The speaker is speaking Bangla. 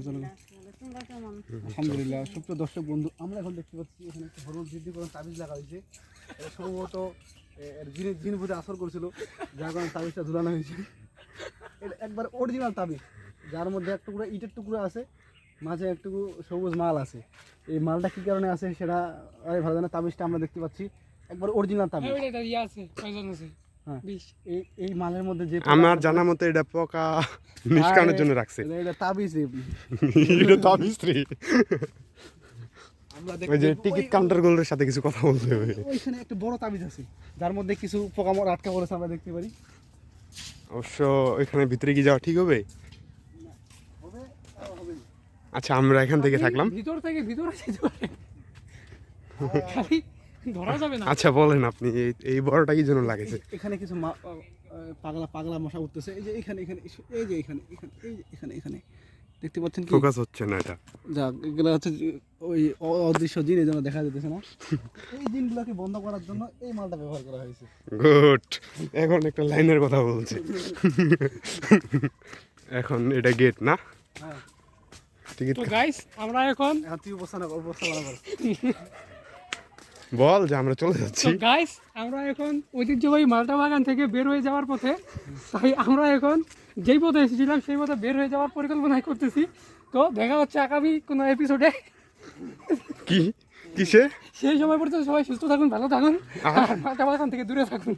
আলহামদুলিল্লাহ। সুপ্রিয় দর্শক বন্ধু, আমরা এখন দেখতে পাচ্ছি এখানে একটা হরণ বৃদ্ধি করার তাবিজ লাগা হয়েছে। সম্ভবত জিন ভূতে আসর করছিল, যার কারণে তাবিজটা ঝুলানো হয়েছে। এটা একবার অরিজিনাল তাবিজ, যার মধ্যে এক টুকরা ইটের টুকরো আছে, মাঝে একটুকু সবুজ মাল আছে। এই মালটা কী কারণে আছে সেটা ভালো জানে। তাবিজটা আমরা দেখতে পাচ্ছি একবার অরিজিনাল তাবিজ। হ্যাঁ, এই মালের মধ্যে যে আমার জানা মতে এটা পোকা নিষ্কানের জন্য রাখছে। এটা তাবিজ। এটা তাবিজ রে। ওই যে টিকিট কাউন্টার গুলোর সাথে কিছু কথা বলতে হবে। ওইখানে একটা বড় তাবিজ আছে, যার মধ্যে কিছু পোকামাকড় আটকা পড়েছে, আমরা দেখতে পারি। অবশ্য ওইখানে ভিতরে কি যাওয়া ঠিক হবে? আচ্ছা, আমরা এখান থেকে থাকলাম। ভিতর থেকে ভিতরে যেতে পারে, খালি ধরা যাবে না। আচ্ছা বলেন আপনি, এই বড়টা কি জন্য লাগেছে? এখানে কিছু পাগলা পাগলা মশা উঠতেছে। এই যে এখানে এখানে এই যে এখানে এখানে এই যে এখানে এখানে দেখতে পাচ্ছেন কি? ফোকাস হচ্ছে না এটা। যাক, এগুলো হচ্ছে ওই অদৃশ্য জিন, এই জন্য দেখা যেতেছে না। এই জিনগুলোকে বন্ধ করার জন্য এই মালটা ব্যবহার করা হয়েছে। গুড। এখন একটা লাইনের কথা বলছে। এখন এটা গেট না? হ্যাঁ। টিকিট তো গাইস, আমরা এখন তুই অবস্থা বানাবো। বল যে আমরা চলে যাচ্ছি। তো গাইস, আমরা এখন ঐতিহ্যবাহী মালটা বাগান থেকে বের হয়ে যাওয়ার পথে। তাই আমরা এখন যেই পথে এসেছিলাম সেই পথে বের হয়ে যাওয়ার পরিকল্পনা করতেছি। তো দেখা হচ্ছে আগামী কোনো এপিসোডে। কি কিসে? সেই সময় পর্যন্ত সবাই সুস্থ থাকুন, ভালো থাকুন, আর মালটা বাগান থেকে দূরে থাকুন।